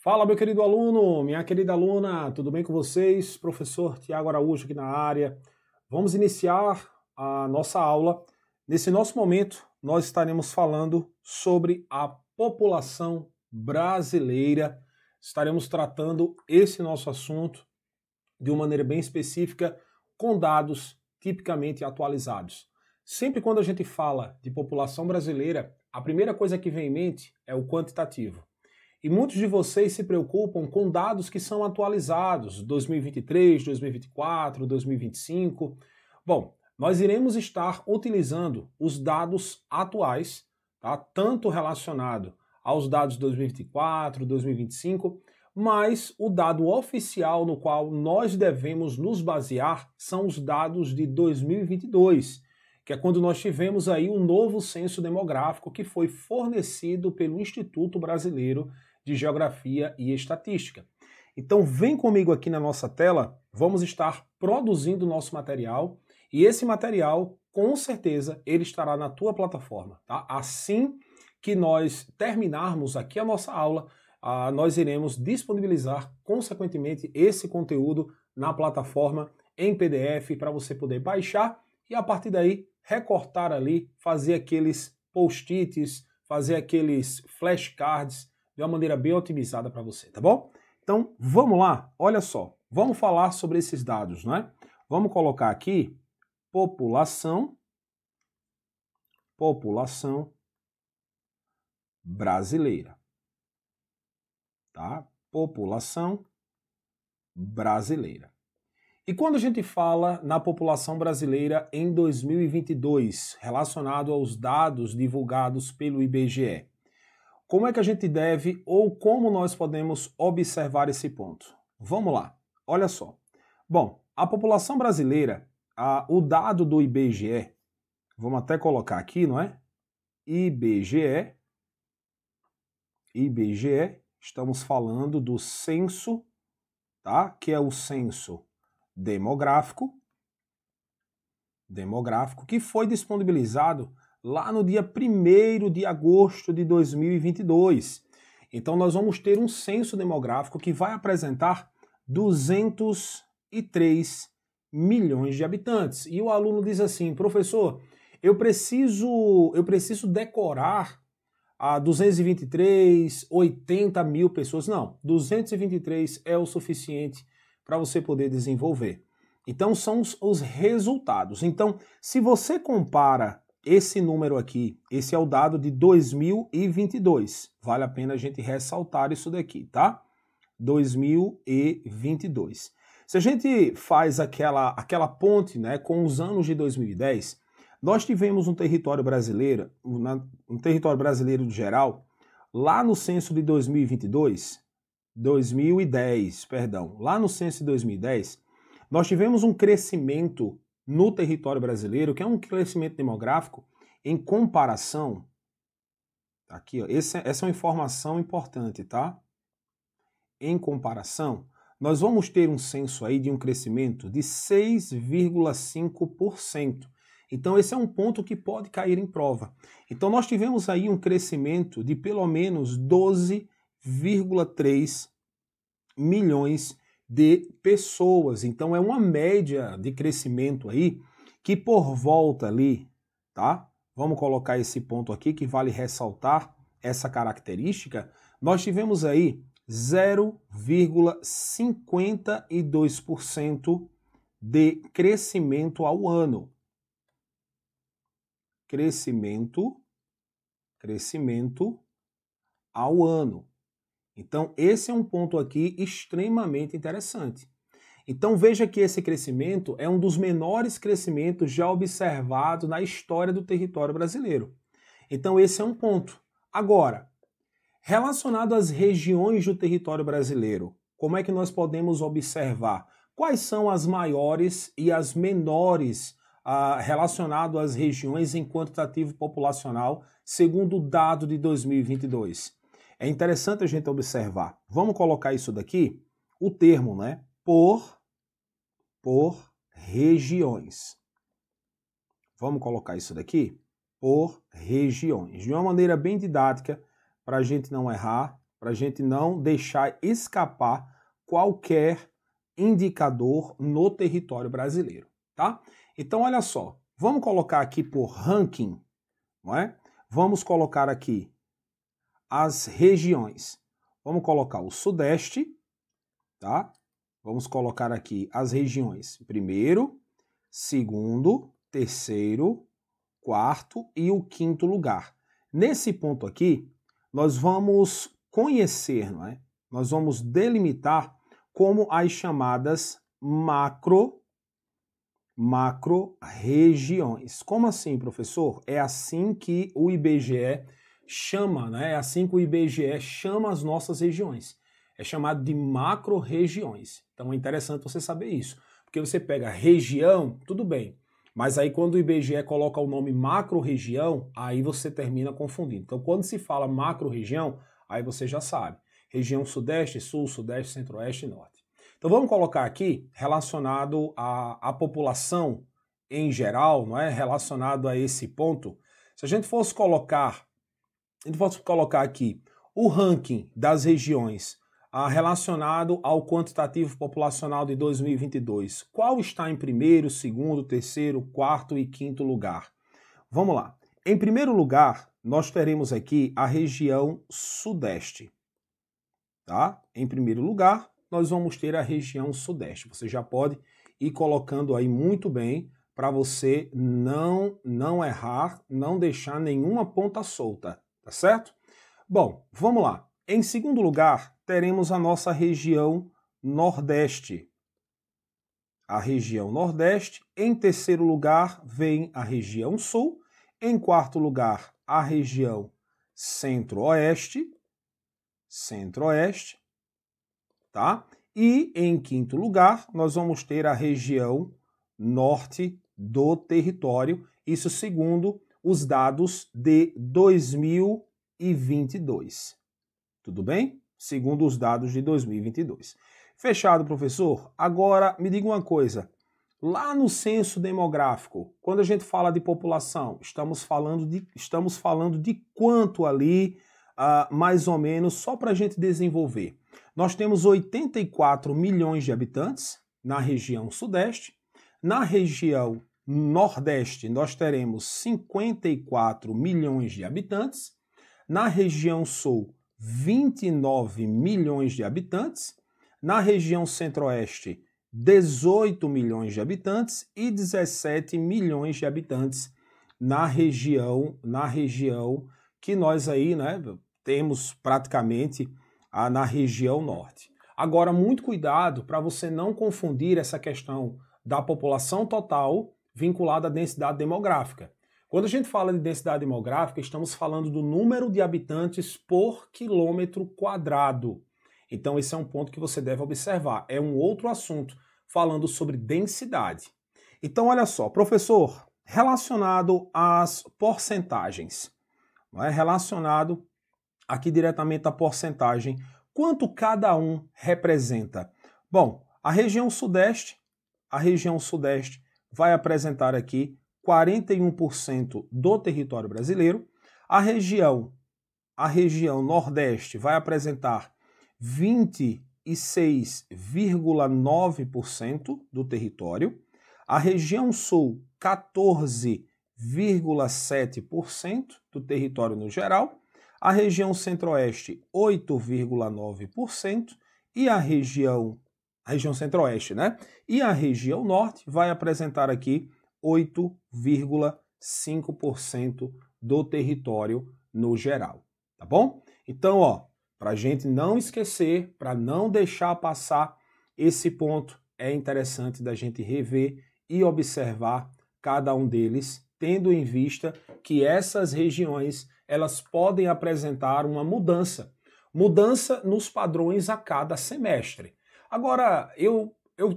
Fala, meu querido aluno, minha querida aluna, tudo bem com vocês? Professor Tiago Araújo aqui na área. Vamos iniciar a nossa aula. Nesse nosso momento, nós estaremos falando sobre a população brasileira. Estaremos tratando esse nosso assunto de uma maneira bem específica, com dados tipicamente atualizados. Sempre quando a gente fala de população brasileira, a primeira coisa que vem em mente é o quantitativo. E muitos de vocês se preocupam com dados que são atualizados, 2023, 2024, 2025. Bom, nós iremos estar utilizando os dados atuais, tá? Tanto relacionado aos dados de 2024, 2025, mas o dado oficial no qual nós devemos nos basear são os dados de 2022, que é quando nós tivemos aí um novo censo demográfico que foi fornecido pelo Instituto Brasileiro de Geografia e Estatística. Então vem comigo aqui na nossa tela, vamos estar produzindo o nosso material e esse material, com certeza, ele estará na tua plataforma, tá? Assim que nós terminarmos aqui a nossa aula, nós iremos disponibilizar, consequentemente, esse conteúdo na plataforma em PDF para você poder baixar e a partir daí recortar ali, fazer aqueles post-its, fazer aqueles flashcards de uma maneira bem otimizada para você, tá bom? Então, vamos lá, olha só, vamos falar sobre esses dados, né? Vamos colocar aqui população brasileira, tá? População brasileira. E quando a gente fala na população brasileira em 2022, relacionado aos dados divulgados pelo IBGE, como é que a gente deve ou como nós podemos observar esse ponto? Vamos lá, olha só. Bom, a população brasileira, o dado do IBGE, vamos até colocar aqui, não é? IBGE, estamos falando do censo, tá? Que é o censo demográfico, que foi disponibilizado lá no dia 1º de agosto de 2022. Então nós vamos ter um censo demográfico que vai apresentar 203 milhões de habitantes. E o aluno diz assim, professor, eu preciso decorar a 223, 80 mil pessoas. Não, 223 é o suficiente para você poder desenvolver. Então são os resultados. Então, se você compara esse número aqui, esse é o dado de 2022. Vale a pena a gente ressaltar isso daqui, tá? 2022. Se a gente faz aquela ponte, né, com os anos de 2010, nós tivemos um território brasileiro de geral, lá no censo de 2010, lá no censo de 2010, nós tivemos um crescimento no território brasileiro, que é um crescimento demográfico em comparação, aqui ó, essa é uma informação importante, tá? Em comparação, nós vamos ter um censo aí de um crescimento de 6,5%. Então esse é um ponto que pode cair em prova. Então nós tivemos aí um crescimento de pelo menos 12,3 milhões de pessoas. Então é uma média de crescimento aí que por volta ali, tá? Vamos colocar esse ponto aqui que vale ressaltar essa característica. Nós tivemos aí 0,52% de crescimento ao ano. Crescimento ao ano. Então, esse é um ponto aqui extremamente interessante. Então, veja que esse crescimento é um dos menores crescimentos já observados na história do território brasileiro. Então, esse é um ponto. Agora, relacionado às regiões do território brasileiro, como é que nós podemos observar? Quais são as maiores e as menores relacionado às regiões em quantitativo populacional, segundo o dado de 2022? É interessante a gente observar. Vamos colocar isso daqui, o termo, né? Por regiões. Vamos colocar isso daqui por regiões. De uma maneira bem didática, para a gente não errar, para a gente não deixar escapar qualquer indicador no território brasileiro, tá? Então, olha só, vamos colocar aqui por ranking, não é? Vamos colocar aqui as regiões. Vamos colocar o Sudeste, tá? Vamos colocar aqui as regiões primeiro, segundo, terceiro, quarto e o quinto lugar. Nesse ponto aqui, nós vamos conhecer, não é? Nós vamos delimitar como as chamadas macro-regiões. Como assim, professor? É assim que o IBGE chama, né? É assim que o IBGE chama as nossas regiões. É chamado de macro-regiões. Então é interessante você saber isso. Porque você pega região, tudo bem. Mas aí quando o IBGE coloca o nome macro-região, aí você termina confundindo. Então quando se fala macro-região, aí você já sabe. Região Sudeste, Sul, Sudeste, Centro-Oeste e Norte. Então vamos colocar aqui relacionado à população em geral, não é? Relacionado a esse ponto. Se a gente fosse colocar aqui o ranking das regiões relacionado ao quantitativo populacional de 2022, qual está em primeiro, segundo, terceiro, quarto e quinto lugar? Vamos lá. Em primeiro lugar, nós teremos aqui a região Sudeste. Tá? Em primeiro lugar, nós vamos ter a região Sudeste. Você já pode ir colocando aí muito bem para você não errar, não deixar nenhuma ponta solta, tá certo? Bom, vamos lá. Em segundo lugar, teremos a nossa região Nordeste. A região Nordeste. Em terceiro lugar, vem a região Sul. Em quarto lugar, a região Centro-Oeste. Centro-Oeste, tá? E em quinto lugar, nós vamos ter a região norte do território, isso segundo os dados de 2022. Tudo bem? Segundo os dados de 2022. Fechado, professor? Agora, me diga uma coisa. Lá no censo demográfico, quando a gente fala de população, estamos falando de quanto ali, mais ou menos, só para a gente desenvolver. Nós temos 84 milhões de habitantes na região Sudeste. Na região Nordeste, nós teremos 54 milhões de habitantes. Na região Sul, 29 milhões de habitantes. Na região Centro-Oeste, 18 milhões de habitantes e 17 milhões de habitantes na região que nós aí, né, temos praticamente na região norte. Agora, muito cuidado para você não confundir essa questão da população total vinculada à densidade demográfica. Quando a gente fala de densidade demográfica, estamos falando do número de habitantes por quilômetro quadrado. Então, esse é um ponto que você deve observar. É um outro assunto, falando sobre densidade. Então, olha só, professor, relacionado às porcentagens, não é? Relacionado aqui diretamente à porcentagem, quanto cada um representa? Bom, a região Sudeste vai apresentar aqui 41% do território brasileiro. A região Nordeste vai apresentar 26,9% do território. A região Sul, 14,7% do território no geral. A região Centro-Oeste, 8,9%. E a região Centro-Oeste, né? E a região Norte vai apresentar aqui 8,5% do território no geral, tá bom? Então, ó, para a gente não esquecer, para não deixar passar esse ponto, é interessante da gente rever e observar cada um deles, tendo em vista que essas regiões elas podem apresentar uma mudança nos padrões a cada semestre. Agora, eu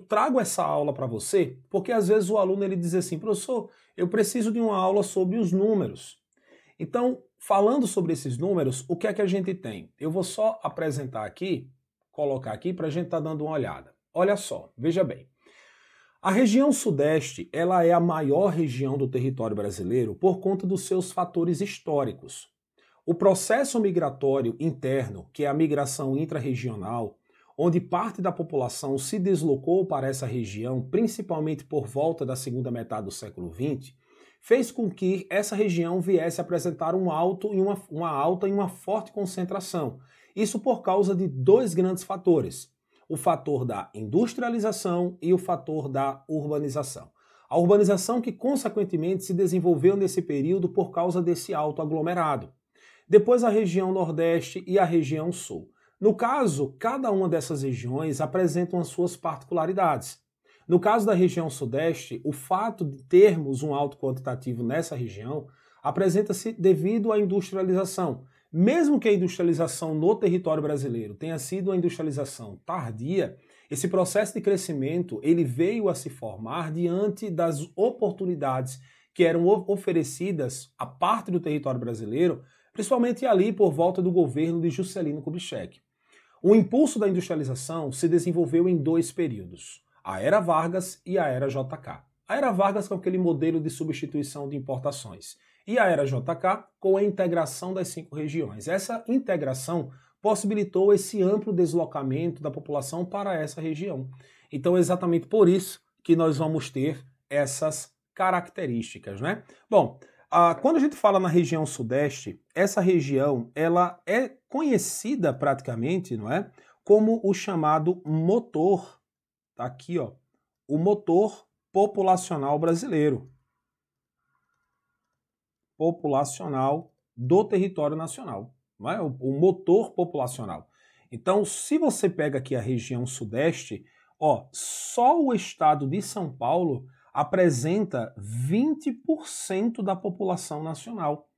trago essa aula para você porque às vezes o aluno ele diz assim, professor, eu preciso de uma aula sobre os números. Então, falando sobre esses números, o que é que a gente tem? Eu vou só apresentar aqui, colocar aqui para a gente estar dando uma olhada. Olha só, veja bem. A região Sudeste, ela é a maior região do território brasileiro por conta dos seus fatores históricos. O processo migratório interno, que é a migração intrarregional, onde parte da população se deslocou para essa região, principalmente por volta da segunda metade do século XX, fez com que essa região viesse a apresentar uma alta e uma forte concentração. Isso por causa de dois grandes fatores: o fator da industrialização e o fator da urbanização. A urbanização que, consequentemente, se desenvolveu nesse período por causa desse alto aglomerado. Depois a região Nordeste e a região Sul. No caso, cada uma dessas regiões apresentam as suas particularidades. No caso da região Sudeste, o fato de termos um alto quantitativo nessa região apresenta-se devido à industrialização. Mesmo que a industrialização no território brasileiro tenha sido uma industrialização tardia, esse processo de crescimento ele veio a se formar diante das oportunidades que eram oferecidas a parte do território brasileiro, principalmente ali por volta do governo de Juscelino Kubitschek. O impulso da industrialização se desenvolveu em dois períodos: a Era Vargas e a Era JK. A Era Vargas com aquele modelo de substituição de importações e a Era JK com a integração das 5 regiões. Essa integração possibilitou esse amplo deslocamento da população para essa região. Então é exatamente por isso que nós vamos ter essas características, né? Bom, quando a gente fala na região Sudeste, essa região ela é conhecida praticamente, não é, como o chamado motor, tá aqui, ó, o motor populacional brasileiro, populacional do território nacional, não é? O motor populacional. Então, se você pega aqui a região Sudeste, ó, só o estado de São Paulo apresenta 20% da população nacional.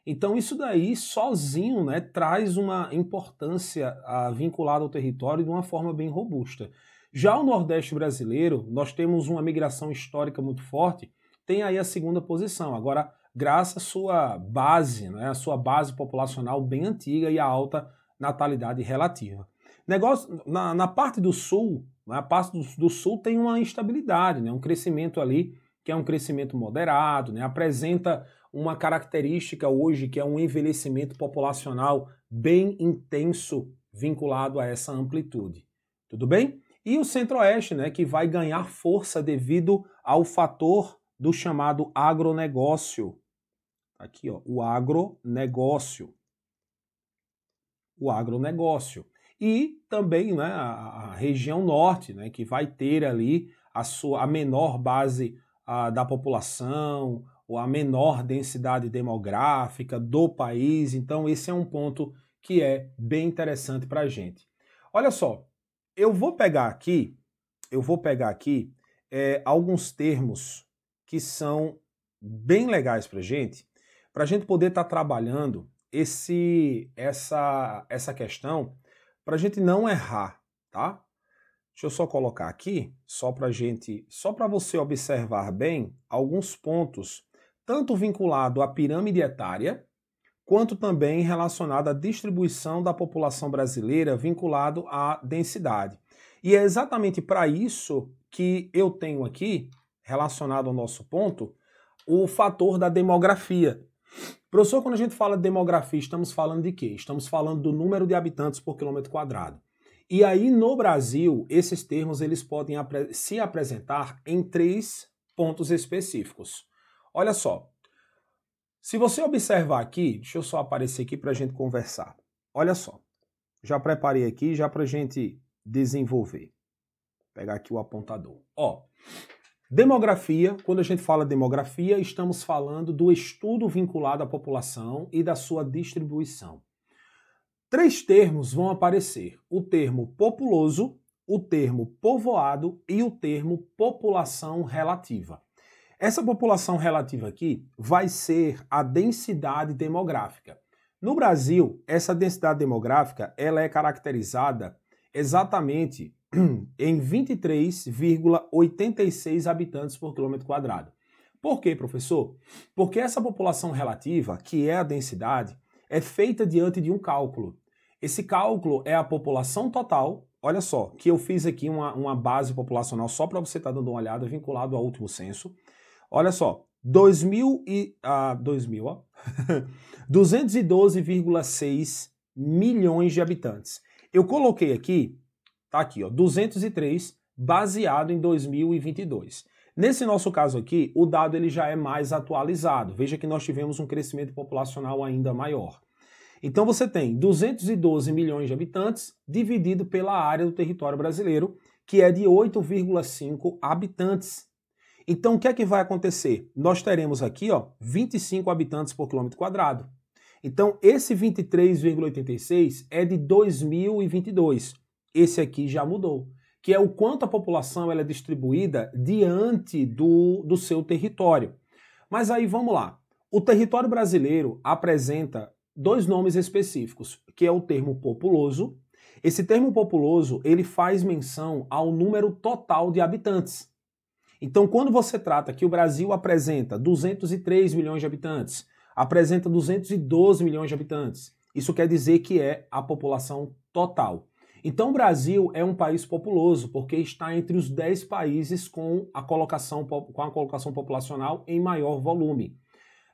Então isso daí sozinho, né, traz uma importância vinculada ao território de uma forma bem robusta. Já o Nordeste brasileiro, nós temos uma migração histórica muito forte, tem aí a segunda posição. Agora, graças à sua base, né, a sua base populacional bem antiga e a alta natalidade relativa. Na parte do Sul, a parte do Sul tem uma instabilidade, né? Um crescimento ali que é um crescimento moderado, né? Apresenta uma característica hoje que é um envelhecimento populacional bem intenso vinculado a essa amplitude. Tudo bem? E o Centro-Oeste, né, que vai ganhar força devido ao fator do chamado agronegócio. Aqui, ó, o agronegócio. O agronegócio. E também, né, a região norte, né, que vai ter ali a menor base da população, ou a menor densidade demográfica do país. Então esse é um ponto que é bem interessante para a gente. Olha só, eu vou pegar aqui alguns termos que são bem legais para a gente poder estar trabalhando essa questão, para a gente não errar, tá? Deixa eu só colocar aqui, só para você observar bem alguns pontos, tanto vinculado à pirâmide etária, quanto também relacionado à distribuição da população brasileira vinculado à densidade. E é exatamente para isso que eu tenho aqui, relacionado ao nosso ponto, o fator da demografia. Professor, quando a gente fala de demografia, estamos falando de quê? Estamos falando do número de habitantes por quilômetro quadrado. E aí, no Brasil, esses termos eles podem se apresentar em 3 pontos específicos. Olha só, se você observar aqui, deixa eu só aparecer aqui para a gente conversar. Olha só, já preparei aqui já para a gente desenvolver. Vou pegar aqui o apontador. Ó, demografia, quando a gente fala demografia, estamos falando do estudo vinculado à população e da sua distribuição. 3 termos vão aparecer: o termo populoso, o termo povoado e o termo população relativa. Essa população relativa aqui vai ser a densidade demográfica. No Brasil, essa densidade demográfica ela é caracterizada exatamente em 23,86 habitantes por quilômetro quadrado. Por quê, professor? Porque essa população relativa, que é a densidade, é feita diante de um cálculo. Esse cálculo é a população total, olha só, que eu fiz aqui uma base populacional só para você estar dando uma olhada, vinculado ao último censo. Olha só, 212,6 milhões de habitantes. Eu coloquei aqui, tá aqui, ó, 203, baseado em 2022. Nesse nosso caso aqui, o dado ele já é mais atualizado. Veja que nós tivemos um crescimento populacional ainda maior. Então você tem 212 milhões de habitantes dividido pela área do território brasileiro, que é de 8,5 habitantes. Então o que é que vai acontecer? Nós teremos aqui, ó, 25 habitantes por quilômetro quadrado. Então esse 23,86 é de 2022. Esse aqui já mudou, que é o quanto a população ela é distribuída diante do seu território. Mas aí vamos lá. O território brasileiro apresenta dois nomes específicos, que é o termo populoso. Esse termo populoso, ele faz menção ao número total de habitantes. Então, quando você trata que o Brasil apresenta 203 milhões de habitantes, apresenta 212 milhões de habitantes, isso quer dizer que é a população total. Então, o Brasil é um país populoso, porque está entre os 10 países com a colocação populacional em maior volume.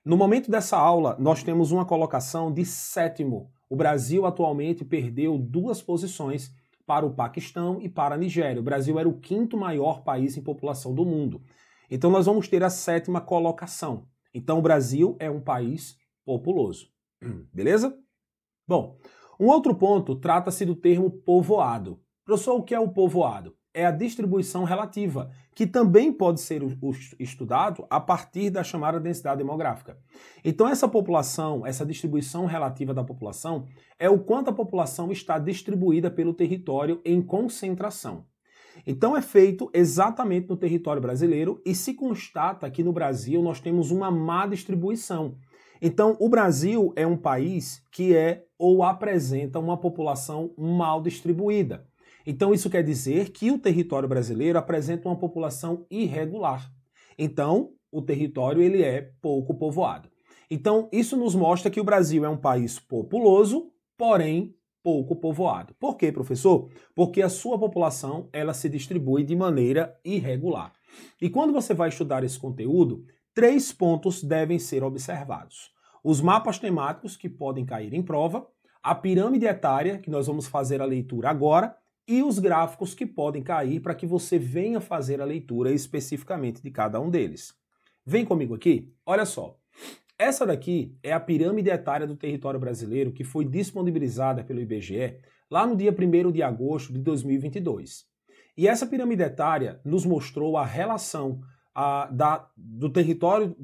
No momento dessa aula, nós temos uma colocação de 7º. O Brasil atualmente perdeu 2 posições para o Paquistão e para a Nigéria. O Brasil era o 5º maior país em população do mundo. Então nós vamos ter a 7ª colocação. Então o Brasil é um país populoso. Beleza? Bom, um outro ponto trata-se do termo povoado. Professor, o que é o povoado? É a distribuição relativa, que também pode ser estudado a partir da chamada densidade demográfica. Então essa população, essa distribuição relativa da população, é o quanto a população está distribuída pelo território em concentração. Então é feito exatamente no território brasileiro e se constata que no Brasil nós temos uma má distribuição. Então o Brasil é um país que é ou apresenta uma população mal distribuída. Então isso quer dizer que o território brasileiro apresenta uma população irregular. Então o território ele é pouco povoado. Então isso nos mostra que o Brasil é um país populoso, porém pouco povoado. Por quê, professor? Porque a sua população ela se distribui de maneira irregular. E quando você vai estudar esse conteúdo, 3 pontos devem ser observados. Os mapas temáticos que podem cair em prova, a pirâmide etária, que nós vamos fazer a leitura agora, e os gráficos que podem cair para que você venha fazer a leitura especificamente de cada um deles. Vem comigo aqui, olha só. Essa daqui é a pirâmide etária do território brasileiro que foi disponibilizada pelo IBGE lá no dia 1º de agosto de 2022. E essa pirâmide etária nos mostrou a relação do território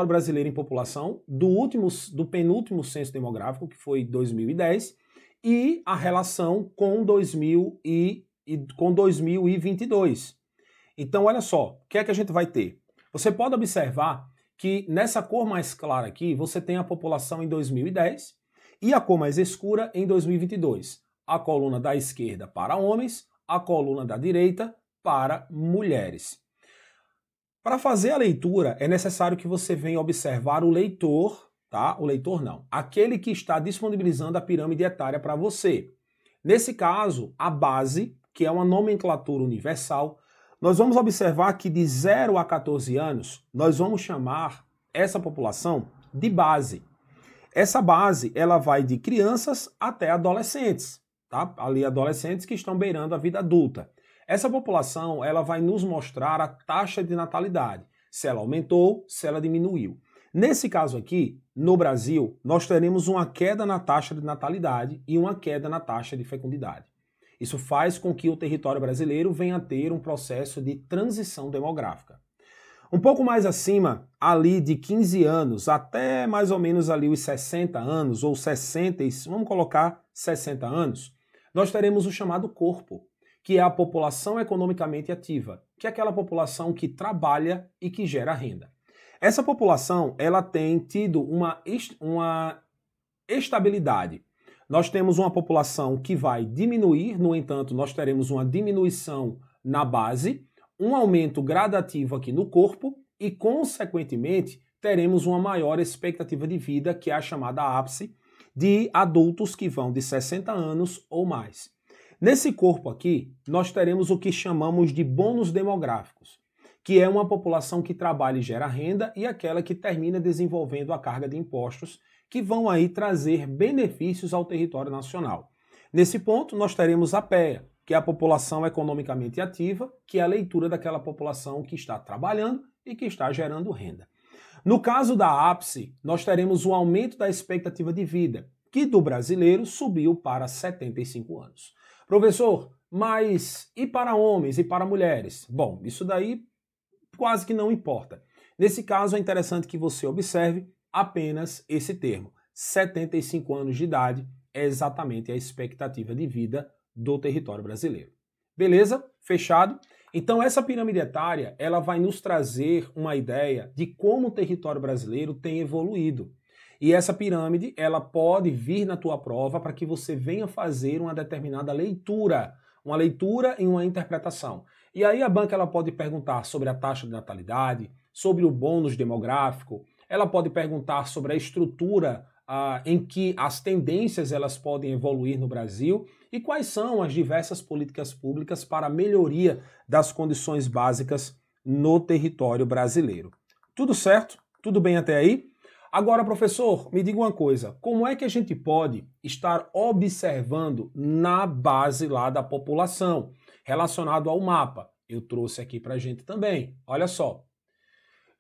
brasileiro em população do penúltimo censo demográfico, que foi 2010, e a relação com 2022. Então, olha só, o que é que a gente vai ter? Você pode observar que nessa cor mais clara aqui, você tem a população em 2010 e a cor mais escura em 2022. A coluna da esquerda para homens, a coluna da direita para mulheres. Para fazer a leitura, é necessário que você venha observar o leitor, tá? O leitor não. Aquele que está disponibilizando a pirâmide etária para você. Nesse caso, a base, que é uma nomenclatura universal, nós vamos observar que de 0 a 14 anos, nós vamos chamar essa população de base. Essa base, ela vai de crianças até adolescentes, tá? Ali adolescentes que estão beirando a vida adulta. Essa população, ela vai nos mostrar a taxa de natalidade, se ela aumentou, se ela diminuiu. Nesse caso aqui, no Brasil, nós teremos uma queda na taxa de natalidade e uma queda na taxa de fecundidade. Isso faz com que o território brasileiro venha a ter um processo de transição demográfica. Um pouco mais acima, ali de 15 anos até mais ou menos ali os 60 anos, ou 60, vamos colocar 60 anos, nós teremos o chamado corpo, que é a população economicamente ativa, que é aquela população que trabalha e que gera renda. Essa população, ela tem tido uma estabilidade. Nós temos uma população que vai diminuir, no entanto, nós teremos uma diminuição na base, um aumento gradativo aqui no corpo e, consequentemente, teremos uma maior expectativa de vida, que é a chamada ápice, de adultos que vão de 60 anos ou mais. Nesse corpo aqui, nós teremos o que chamamos de bônus demográficos, que é uma população que trabalha e gera renda, e aquela que termina desenvolvendo a carga de impostos, que vão aí trazer benefícios ao território nacional. Nesse ponto, nós teremos a PEA, que é a população economicamente ativa, que é a leitura daquela população que está trabalhando e que está gerando renda. No caso da ápice, nós teremos o aumento da expectativa de vida, que do brasileiro subiu para 75 anos. Professor, mas e para homens e para mulheres? Bom, isso daí quase que não importa. Nesse caso, é interessante que você observe apenas esse termo. 75 anos de idade é exatamente a expectativa de vida do território brasileiro. Beleza? Fechado? Então essa pirâmide etária, ela vai nos trazer uma ideia de como o território brasileiro tem evoluído. E essa pirâmide, ela pode vir na tua prova para que você venha fazer uma determinada leitura, uma leitura e uma interpretação. E aí a banca ela pode perguntar sobre a taxa de natalidade, sobre o bônus demográfico, ela pode perguntar sobre a estrutura em que as tendências elas podem evoluir no Brasil e quais são as diversas políticas públicas para a melhoria das condições básicas no território brasileiro. Tudo certo? Tudo bem até aí? Agora, professor, me diga uma coisa, como é que a gente pode estar observando na base lá da população, relacionado ao mapa? Eu trouxe aqui para a gente também, olha só.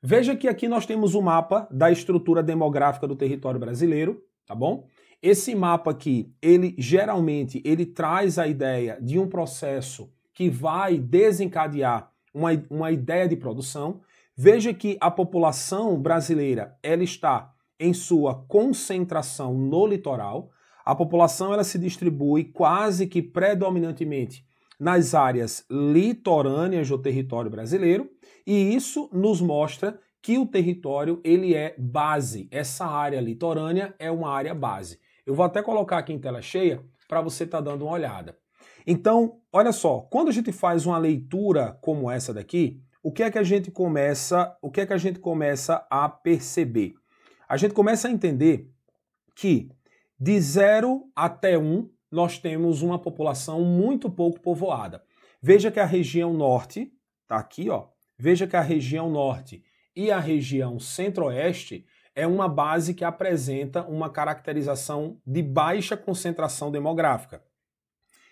Veja que aqui nós temos o mapa da estrutura demográfica do território brasileiro, tá bom? Esse mapa aqui, ele geralmente traz a ideia de um processo que vai desencadear uma ideia de produção. Veja que a população brasileira, ela está em sua concentração no litoral. A população ela se distribui quase que predominantemente nas áreas litorâneas do território brasileiro, e isso nos mostra que o território ele é base. Essa área litorânea é uma área base. Eu vou até colocar aqui em tela cheia para você estar dando uma olhada. Então, olha só, quando a gente faz uma leitura como essa daqui, o que é que a gente começa a perceber? A gente começa a entender que de 0 até 1 nós temos uma população muito pouco povoada. Veja que a região norte, tá aqui, ó. Veja que a região norte e a região centro-oeste é uma base que apresenta uma caracterização de baixa concentração demográfica.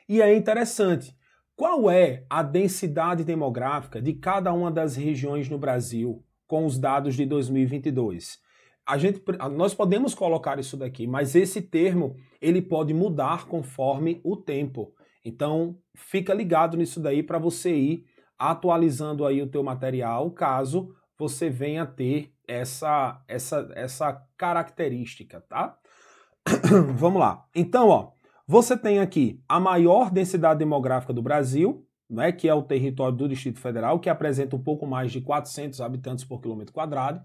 E é interessante, qual é a densidade demográfica de cada uma das regiões no Brasil com os dados de 2022? Nós podemos colocar isso daqui, mas esse termo ele pode mudar conforme o tempo. Então, fica ligado nisso daí para você ir atualizando aí o teu material, caso você venha ter essa característica, tá? Vamos lá. Então, ó, você tem aqui a maior densidade demográfica do Brasil, né, que é o território do Distrito Federal, que apresenta um pouco mais de 400 habitantes por quilômetro quadrado.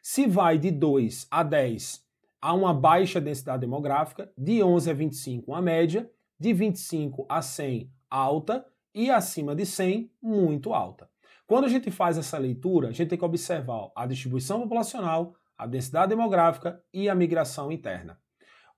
Se vai de 2 a 10, há uma baixa densidade demográfica, de 11 a 25, uma média, de 25 a 100, alta, e acima de 100, muito alta. Quando a gente faz essa leitura, a gente tem que observar a distribuição populacional, a densidade demográfica e a migração interna.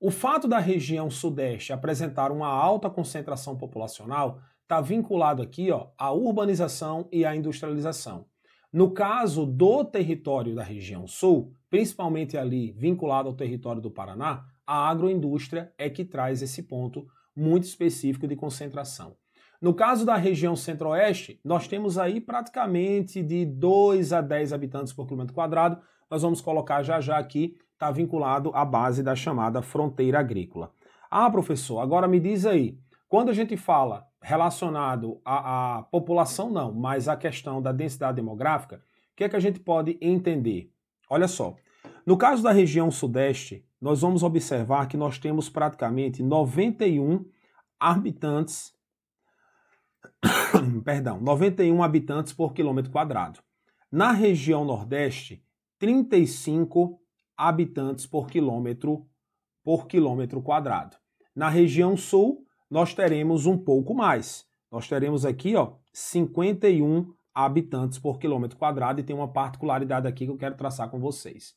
O fato da região sudeste apresentar uma alta concentração populacional está vinculado aqui, ó, à urbanização e à industrialização. No caso do território da região sul, principalmente ali vinculado ao território do Paraná, a agroindústria é que traz esse ponto muito específico de concentração. No caso da região centro-oeste, nós temos aí praticamente de 2 a 10 habitantes por quilômetro quadrado. Nós vamos colocar já aqui, está vinculado à base da chamada fronteira agrícola. Ah, professor, agora me diz aí, quando a gente fala relacionado à população não, mas a questão da densidade demográfica, o que é que a gente pode entender? Olha só, no caso da região sudeste, nós vamos observar que nós temos praticamente 91 habitantes, 91 habitantes por quilômetro quadrado. Na região nordeste, 35 habitantes por quilômetro quadrado. Na região sul, nós teremos um pouco mais. Nós teremos aqui, ó, 51 habitantes por quilômetro quadrado e tem uma particularidade aqui que eu quero traçar com vocês.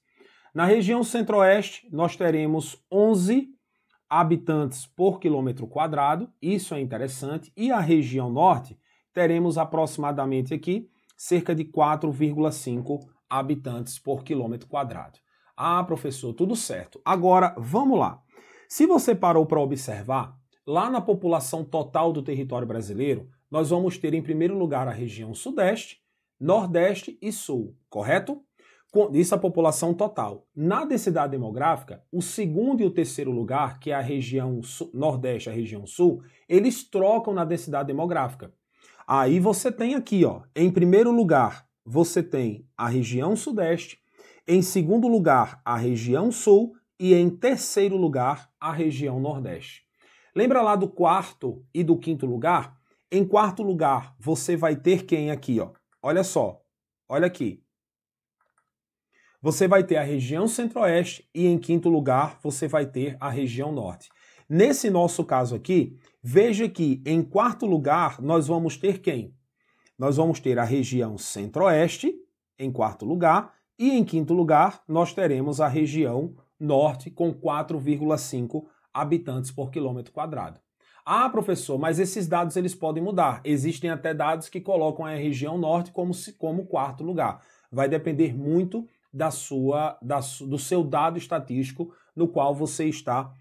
Na região centro-oeste, nós teremos 11 habitantes por quilômetro quadrado, isso é interessante, e a região norte, teremos aproximadamente aqui cerca de 4,5 habitantes por quilômetro quadrado. Ah, professor, tudo certo. Agora, vamos lá. Se você parou para observar, lá na população total do território brasileiro, nós vamos ter em primeiro lugar a região Sudeste, Nordeste e Sul, correto? Isso a população total. Na densidade demográfica, o segundo e o terceiro lugar, que é a região Nordeste e a região Sul, eles trocam na densidade demográfica. Aí você tem aqui, ó, em primeiro lugar, você tem a região Sudeste, em segundo lugar, a região Sul e em terceiro lugar, a região Nordeste. Lembra lá do quarto e do quinto lugar? Em quarto lugar, você vai ter quem aqui, ó? Olha só, olha aqui. Você vai ter a região Centro-Oeste e em quinto lugar, você vai ter a região Norte. Nesse nosso caso aqui, veja que em quarto lugar, nós vamos ter quem? Nós vamos ter a região Centro-Oeste em quarto lugar e em quinto lugar, nós teremos a região Norte com 4,5 habitantes por quilômetro quadrado. Ah, professor, mas esses dados eles podem mudar. Existem até dados que colocam a região Norte como quarto lugar. Vai depender muito do seu dado estatístico no qual você está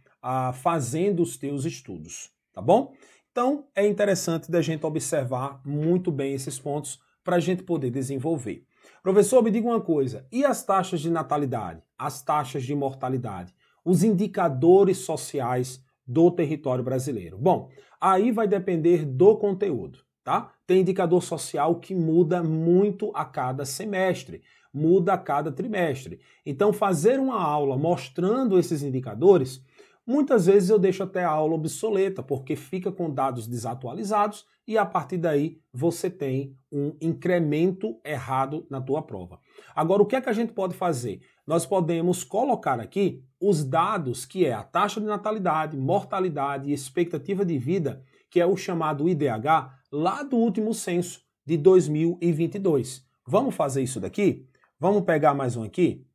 fazendo os teus estudos, tá bom? Então, é interessante da gente observar muito bem esses pontos para a gente poder desenvolver. Professor, me diga uma coisa, e as taxas de natalidade, as taxas de mortalidade, os indicadores sociais do território brasileiro? Bom, aí vai depender do conteúdo, tá? Tem indicador social que muda muito a cada semestre, muda a cada trimestre. Então, fazer uma aula mostrando esses indicadores, muitas vezes eu deixo até a aula obsoleta, porque fica com dados desatualizados e a partir daí você tem um incremento errado na tua prova. Agora, o que é que a gente pode fazer? Nós podemos colocar aqui os dados que é a taxa de natalidade, mortalidade e expectativa de vida, que é o chamado IDH, lá do último censo de 2022. Vamos fazer isso daqui? Vamos pegar mais um aqui?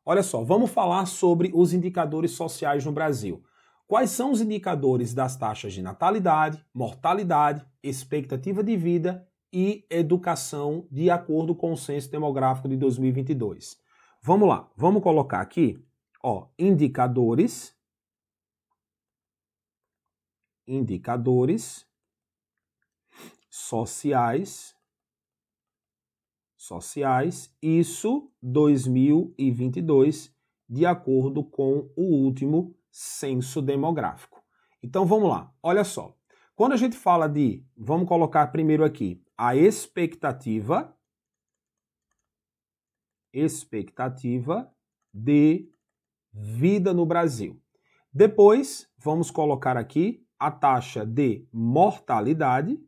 Olha só, vamos falar sobre os indicadores sociais no Brasil. Quais são os indicadores das taxas de natalidade, mortalidade, expectativa de vida e educação de acordo com o Censo Demográfico de 2022? Vamos lá, vamos colocar aqui, ó, indicadores sociais, isso 2022, de acordo com o último censo demográfico. Então vamos lá, olha só. Quando a gente fala de, vamos colocar primeiro aqui, a expectativa de vida no Brasil. Depois, vamos colocar aqui a taxa de mortalidade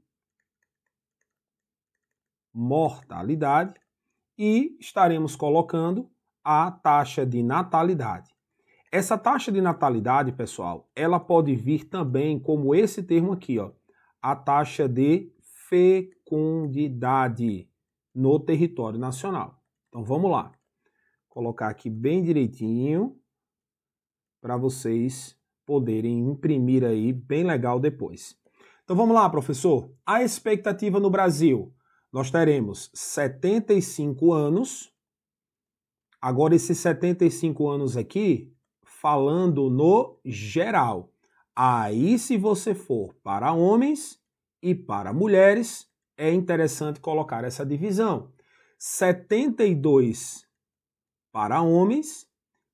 e estaremos colocando a taxa de natalidade. Essa taxa de natalidade, pessoal, ela pode vir também como esse termo aqui, ó, a taxa de fecundidade no território nacional. Então vamos lá, colocar aqui bem direitinho para vocês poderem imprimir aí bem legal depois. Então vamos lá, professor. A expectativa no Brasil, nós teremos 75 anos. Agora esses 75 anos aqui, falando no geral. Aí, se você for para homens e para mulheres, é interessante colocar essa divisão. 72 para homens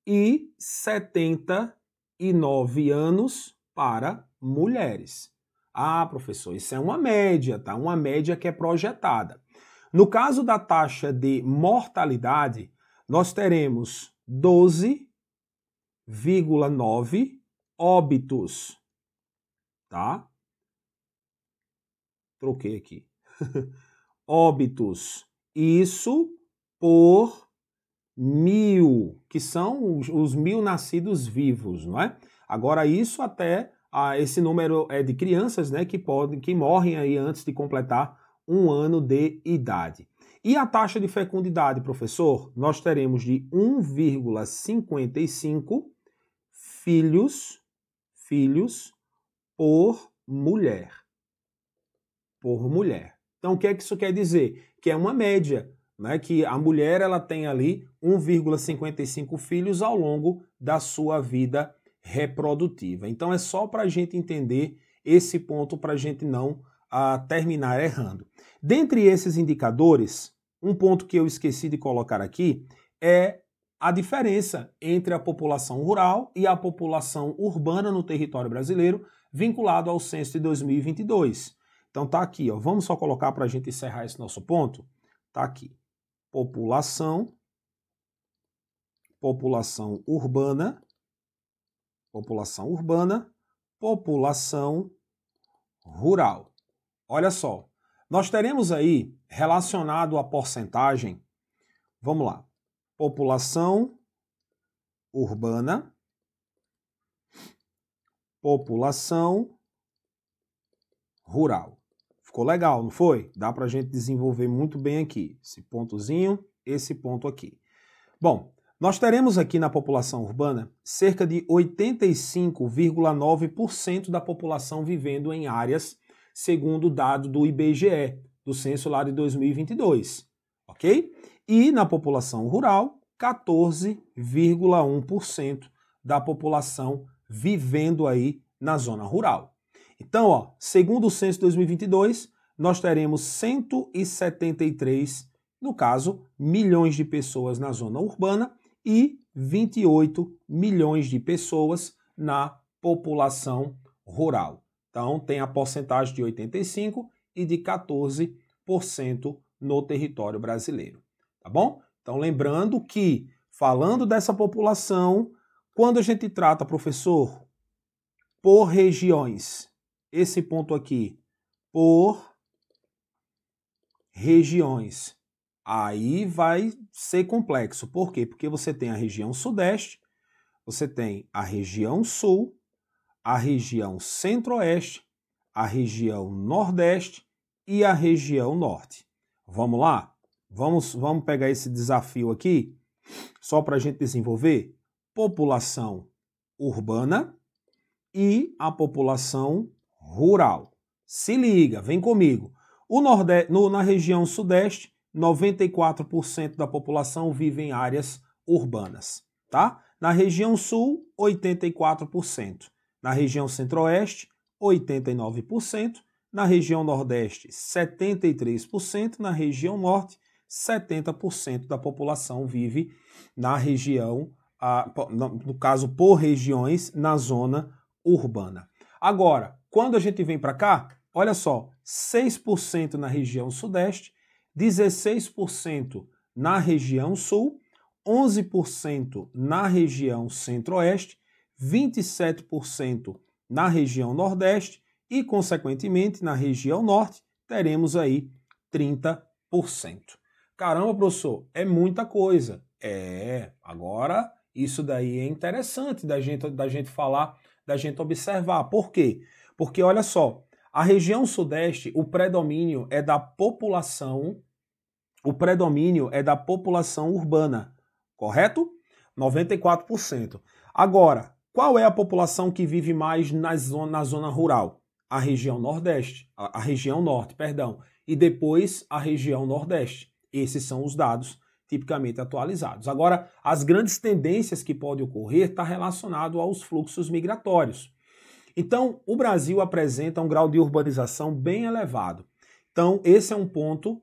e 79 anos para mulheres. Ah, professor, isso é uma média, tá? Uma média que é projetada. No caso da taxa de mortalidade, nós teremos 12,9 óbitos, tá? Troquei aqui. Óbitos. Isso por 1.000, que são os 1.000 nascidos vivos, não é? Agora, isso até esse número é de crianças, né, que morrem aí antes de completar 1 ano de idade. E a taxa de fecundidade, professor? Nós teremos de 1,55 filhos por mulher. Então, o que é que isso quer dizer? Que é uma média, né? Que a mulher ela tem ali 1,55 filhos ao longo da sua vida reprodutiva. Então, é só para a gente entender esse ponto, para a gente não terminar errando. Dentre esses indicadores, um ponto que eu esqueci de colocar aqui é a diferença entre a população rural e a população urbana no território brasileiro, vinculado ao censo de 2022. Então tá aqui, ó. Vamos só colocar para a gente encerrar esse nosso ponto. Tá aqui. População urbana, população rural. Olha só, nós teremos aí relacionado à porcentagem, vamos lá, população urbana, população rural. Ficou legal, não foi? Dá para a gente desenvolver muito bem aqui, esse pontozinho, esse ponto aqui. Bom, nós teremos aqui na população urbana cerca de 85,9% da população vivendo em áreas, segundo o dado do IBGE, do censo lá de 2022, ok? E na população rural, 14,1% da população vivendo aí na zona rural. Então, ó, segundo o censo de 2022, nós teremos 173, no caso, milhões de pessoas na zona urbana e 28 milhões de pessoas na população rural. Então, tem a porcentagem de 85% e de 14% no território brasileiro. Tá bom? Então, lembrando que, falando dessa população, quando a gente trata, professor, por regiões, esse ponto aqui, por regiões, aí vai ser complexo. Por quê? Porque você tem a região sudeste, você tem a região sul, a região centro-oeste, a região nordeste e a região norte. Vamos lá? Vamos pegar esse desafio aqui, só para a gente desenvolver? População urbana e a população rural. Se liga, vem comigo. Na região sudeste, 94% da população vive em áreas urbanas, tá? Na região sul, 84%. Na região centro-oeste, 89%. Na região nordeste, 73%. Na região norte, 70% da população vive na região, no caso por regiões, na zona urbana. Agora, quando a gente vem para cá, olha só, 6% na região sudeste, 16% na região sul, 11% na região centro-oeste, 27% na região nordeste e, consequentemente, na região norte, teremos aí 30%. Caramba, professor, é muita coisa. Agora isso daí é interessante da gente falar, da gente observar. Por quê? Porque, olha só, a região sudeste, o predomínio é da população urbana, correto? 94%. Agora, qual é a população que vive mais na zona rural? A região nordeste, a região norte, perdão, e depois a região nordeste. Esses são os dados tipicamente atualizados. Agora, as grandes tendências que podem ocorrer estão relacionadas aos fluxos migratórios. Então, o Brasil apresenta um grau de urbanização bem elevado. Então, esse é um ponto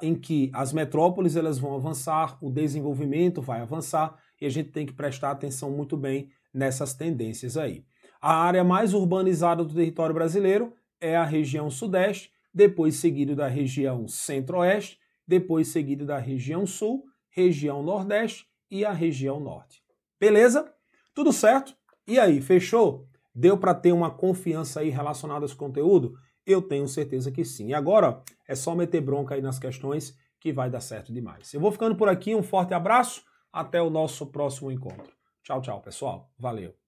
em que as metrópoles elas vão avançar, o desenvolvimento vai avançar e a gente tem que prestar atenção muito bem nessas tendências aí. A área mais urbanizada do território brasileiro é a região sudeste, depois seguido da região centro-oeste, depois seguido da região sul, região nordeste e a região norte. Beleza? Tudo certo? E aí, fechou? Deu para ter uma confiança aí relacionada a esse conteúdo? Eu tenho certeza que sim. E agora, ó, é só meter bronca aí nas questões que vai dar certo demais. Eu vou ficando por aqui, um forte abraço, até o nosso próximo encontro. Tchau, tchau, pessoal. Valeu.